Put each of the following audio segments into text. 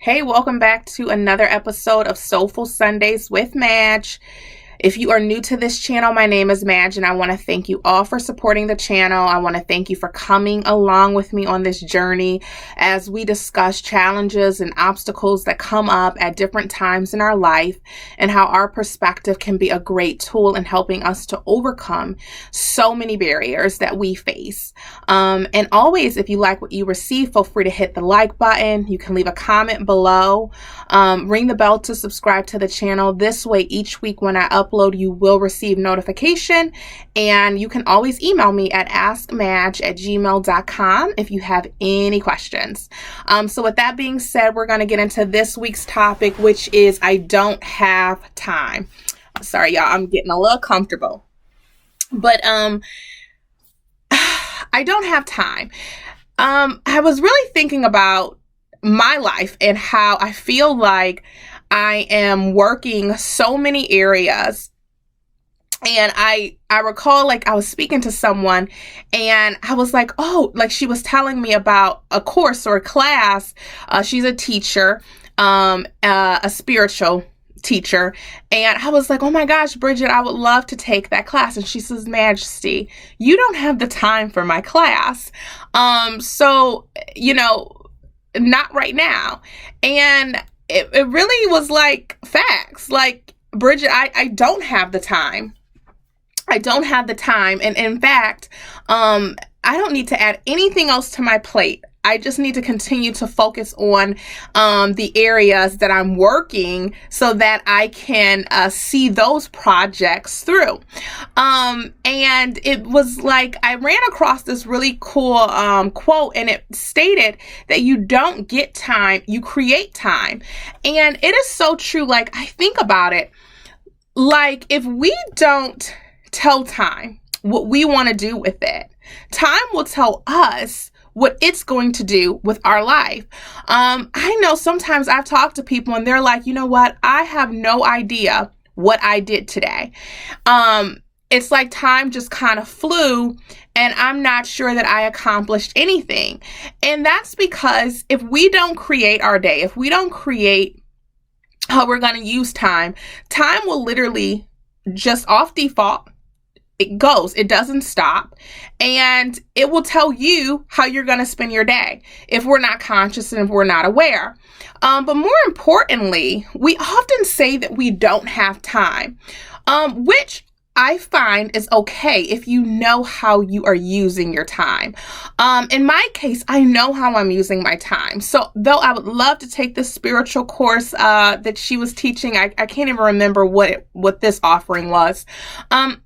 Hey, welcome back to another episode of Soulful Sundays with Madge. If you are new to this channel, my name is Madge, and I want to thank you all for supporting the channel. I want to thank you for coming along with me on this journey as we discuss challenges and obstacles that come up at different times in our life and how our perspective can be a great tool in helping us to overcome so many barriers that we face. And always, if you like what you receive, feel free to hit the like button. You can leave a comment below. Ring the bell to subscribe to the channel. This way, each week when I upload, you will receive notification, and you can always email me at askmadge@gmail.com if you have any questions. So with that being said, we're going to get into this week's topic, which is I don't have time. Sorry, y'all, I'm getting a little comfortable, but I don't have time. I was really thinking about my life and how I feel like I am working so many areas. And I recall, like, I was speaking to someone and I was like, oh, like she was telling me about a course or a class. She's a teacher, a spiritual teacher. And I was like, oh my gosh, Bridget, I would love to take that class. And she says, Majesty, you don't have the time for my class. So, not right now. And it really was like facts. Like, Bridget, I don't have the time. I don't have the time. And in fact, I don't need to add anything else to my plate. I just need to continue to focus on the areas that I'm working so that I can see those projects through. And it was like I ran across this really cool quote, and it stated that you don't get time, you create time. And it is so true. Like, I think about it, like if we don't tell time what we want to do with it, time will tell us what it's going to do with our life. I know sometimes I've talked to people and they're like, you know what? I have no idea what I did today. It's like time just kind of flew and I'm not sure that I accomplished anything. And that's because if we don't create our day, if we don't create how we're going to use time, time will literally just off default, it goes, it doesn't stop, and it will tell you how you're going to spend your day if we're not conscious and if we're not aware. But more importantly, we often say that we don't have time, which I find is okay if you know how you are using your time. In my case, I know how I'm using my time. So though I would love to take this spiritual course that she was teaching, I can't even remember what this offering was. I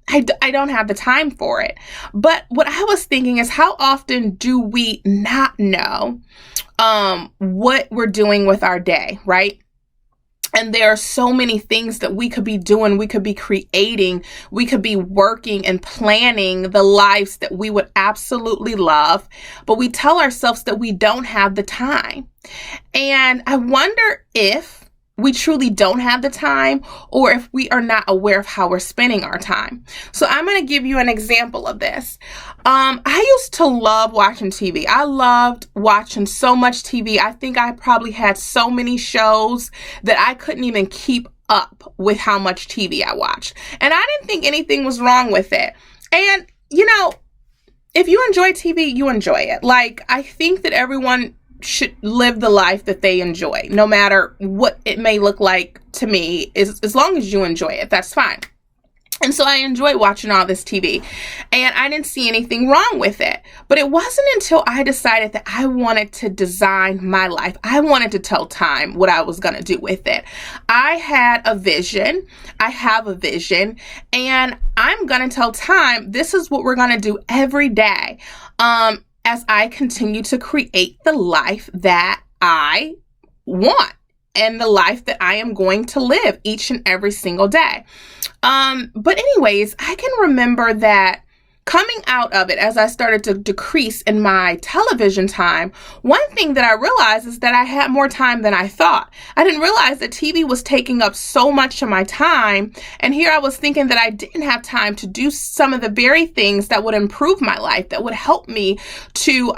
don't have the time for it. But what I was thinking is, how often do we not know what we're doing with our day, right? And there are so many things that we could be doing, we could be creating, we could be working and planning the lives that we would absolutely love, but we tell ourselves that we don't have the time. And I wonder if we truly don't have the time or if we are not aware of how we're spending our time. So I'm going to give you an example of this. I used to love watching TV. I loved watching so much TV. I think I probably had so many shows that I couldn't even keep up with how much TV I watched. And I didn't think anything was wrong with it. And, if you enjoy TV, you enjoy it. Like, I think that everyone should live the life that they enjoy, no matter what it may look like to me. As long as you enjoy it, that's fine. And so I enjoyed watching all this TV, and I didn't see anything wrong with it. But it wasn't until I decided that I wanted to design my life. I wanted to tell time what I was going to do with it. I had a vision. I have a vision, and I'm going to tell time, this is what we're going to do every day. As I continue to create the life that I want and the life that I am going to live each and every single day. But anyways, I can remember that Coming out of it, as I started to decrease in my television time, one thing that I realized is that I had more time than I thought. I didn't realize that TV was taking up so much of my time. And here I was thinking that I didn't have time to do some of the very things that would improve my life, that would help me to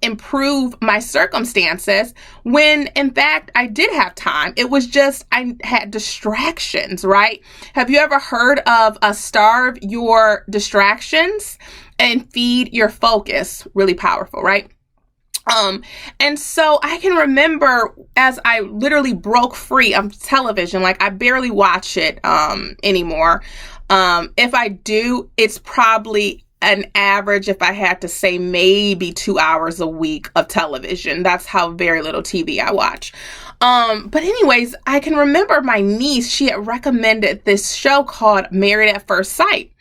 improve my circumstances, when in fact I did have time. It was just I had distractions, right? Have you ever heard of starve your distractions and feed your focus? Really powerful, right? And so I can remember as I literally broke free of television, like I barely watch it anymore. If I do, it's probably an average, if I had to say, maybe 2 hours a week of television. That's how very little TV I watch. But anyways, I can remember my niece, she had recommended this show called Married at First Sight.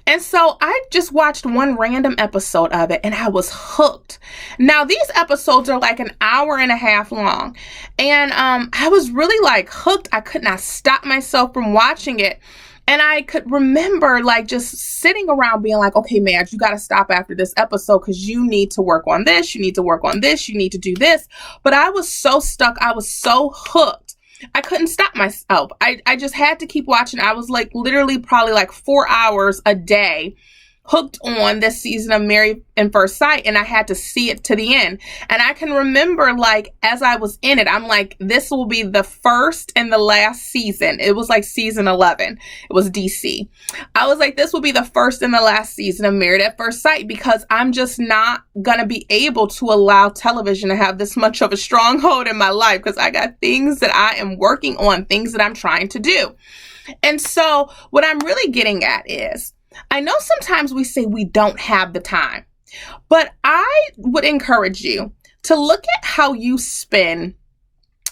And so I just watched one random episode of it and I was hooked. Now, these episodes are like an hour and a half long. And I was really like hooked. I could not stop myself from watching it. And I could remember like just sitting around being like, okay, Madge, you got to stop after this episode because you need to work on this. You need to work on this. You need to do this. But I was so stuck. I was so hooked. I couldn't stop myself. I just had to keep watching. I was like literally probably like 4 hours a day hooked on this season of Married at First Sight, and I had to see it to the end. And I can remember like as I was in it, I'm like, this will be the first and the last season. It was like season 11. It was DC. I was like, this will be the first and the last season of Married at First Sight, because I'm just not going to be able to allow television to have this much of a stronghold in my life, because I got things that I am working on, things that I'm trying to do. And so what I'm really getting at is, I know sometimes we say we don't have the time, but I would encourage you to look at how you spend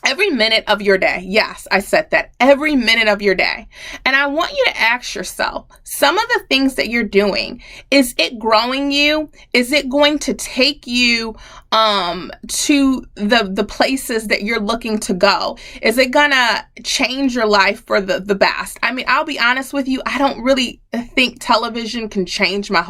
every minute of your day. Yes, I said that, every minute of your day. And I want you to ask yourself, some of the things that you're doing, is it growing you? Is it going to take you to the places that you're looking to go? Is it gonna change your life for the best? I mean, I'll be honest with you, I don't really think television can change my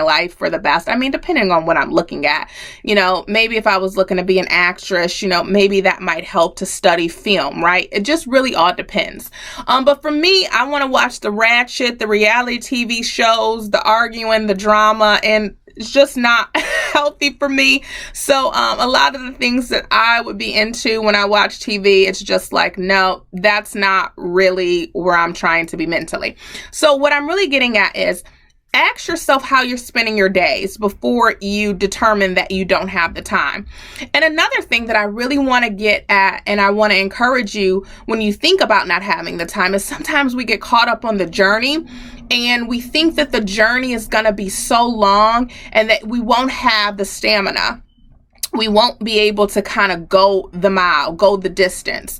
life for the best. I mean, depending on what I'm looking at, maybe if I was looking to be an actress, maybe that might help to study film, right? It just really all depends. But for me, I want to watch the ratchet, the reality TV shows, the arguing, the drama, and it's just not healthy for me. So a lot of the things that I would be into when I watch TV, it's just like, no, that's not really where I'm trying to be mentally. So what I'm really getting at is, ask yourself how you're spending your days before you determine that you don't have the time. And another thing that I really want to get at, and I want to encourage you when you think about not having the time, is sometimes we get caught up on the journey and we think that the journey is going to be so long and that we won't have the stamina. We won't be able to kind of go the mile, go the distance,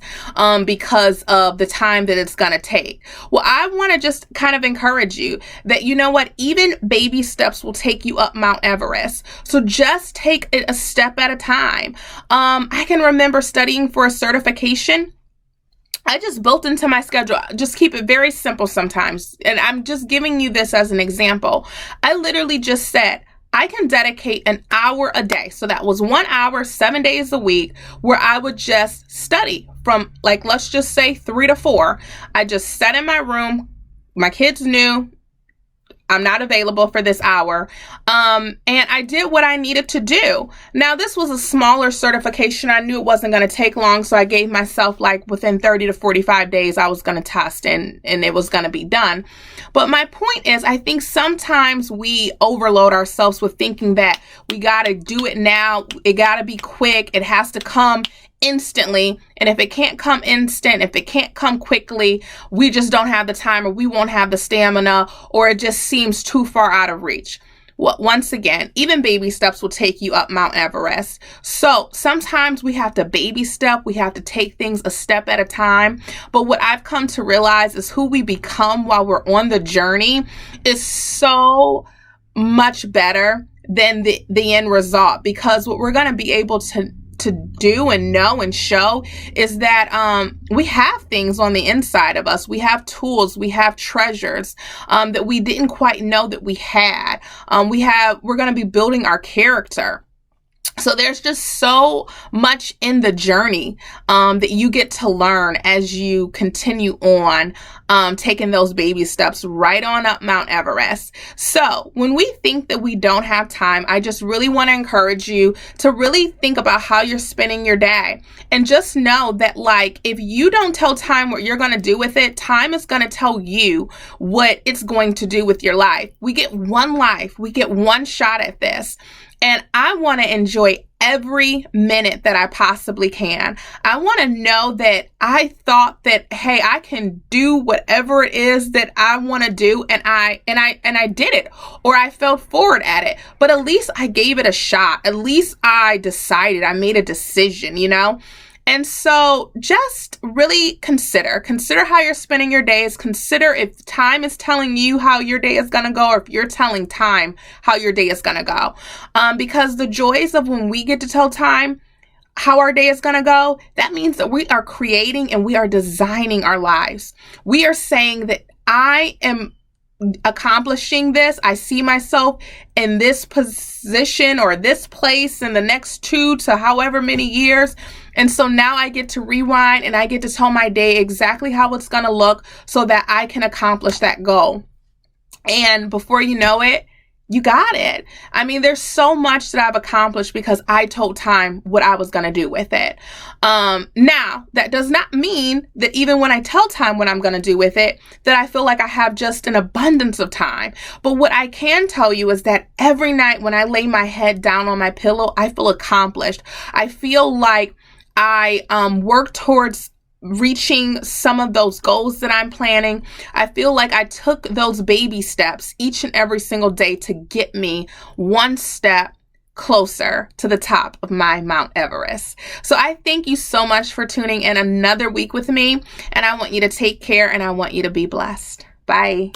because of the time that it's going to take. Well, I want to just kind of encourage you that, you know what, even baby steps will take you up Mount Everest. So just take it a step at a time. I can remember studying for a certification. I just built into my schedule. Just keep it very simple sometimes. And I'm just giving you this as an example. I literally just said, I can dedicate an hour a day. So that was 1 hour, 7 days a week, where I would just study from, like, let's just say 3 to 4. I just sat in my room. My kids knew I'm not available for this hour. And I did what I needed to do. Now, this was a smaller certification. I knew it wasn't going to take long. So I gave myself like within 30 to 45 days, I was going to test and it was going to be done. But my point is, I think sometimes we overload ourselves with thinking that we got to do it now. It got to be quick. It has to come instantly. And if it can't come instant, if it can't come quickly, we just don't have the time, or we won't have the stamina, or it just seems too far out of reach. Well, once again, even baby steps will take you up Mount Everest. So sometimes we have to baby step. We have to take things a step at a time. But what I've come to realize is who we become while we're on the journey is so much better than the end result, because what we're going to be able to to do and know and show is that we have things on the inside of us. We have tools, we have treasures that we didn't quite know that we had. We're going to be building our character. So there's just so much in the journey that you get to learn as you continue on taking those baby steps right on up Mount Everest. So when we think that we don't have time, I just really want to encourage you to really think about how you're spending your day. And just know that, like, if you don't tell time what you're going to do with it, time is going to tell you what it's going to do with your life. We get one life. We get one shot at this. And I want to enjoy every minute that I possibly can. I want to know that I thought that, hey, I can do whatever it is that I want to do, and I did it, or I fell forward at it. But at least I gave it a shot. At least I decided. I made a decision, you know? And so just really consider how you're spending your days. Consider if time is telling you how your day is going to go, or if you're telling time how your day is going to go. Because the joys of when we get to tell time how our day is going to go, that means that we are creating and we are designing our lives. We are saying that I am accomplishing this. I see myself in this position or this place in the next 2 to however many years. And so now I get to rewind and I get to tell my day exactly how it's going to look so that I can accomplish that goal. And before you know it, you got it. I mean, there's so much that I've accomplished because I told time what I was going to do with it. Now, that does not mean that even when I tell time what I'm going to do with it, that I feel like I have just an abundance of time. But what I can tell you is that every night when I lay my head down on my pillow, I feel accomplished. I feel like I work towards reaching some of those goals that I'm planning. I feel like I took those baby steps each and every single day to get me one step closer to the top of my Mount Everest. So I thank you so much for tuning in another week with me, and I want you to take care and I want you to be blessed. Bye.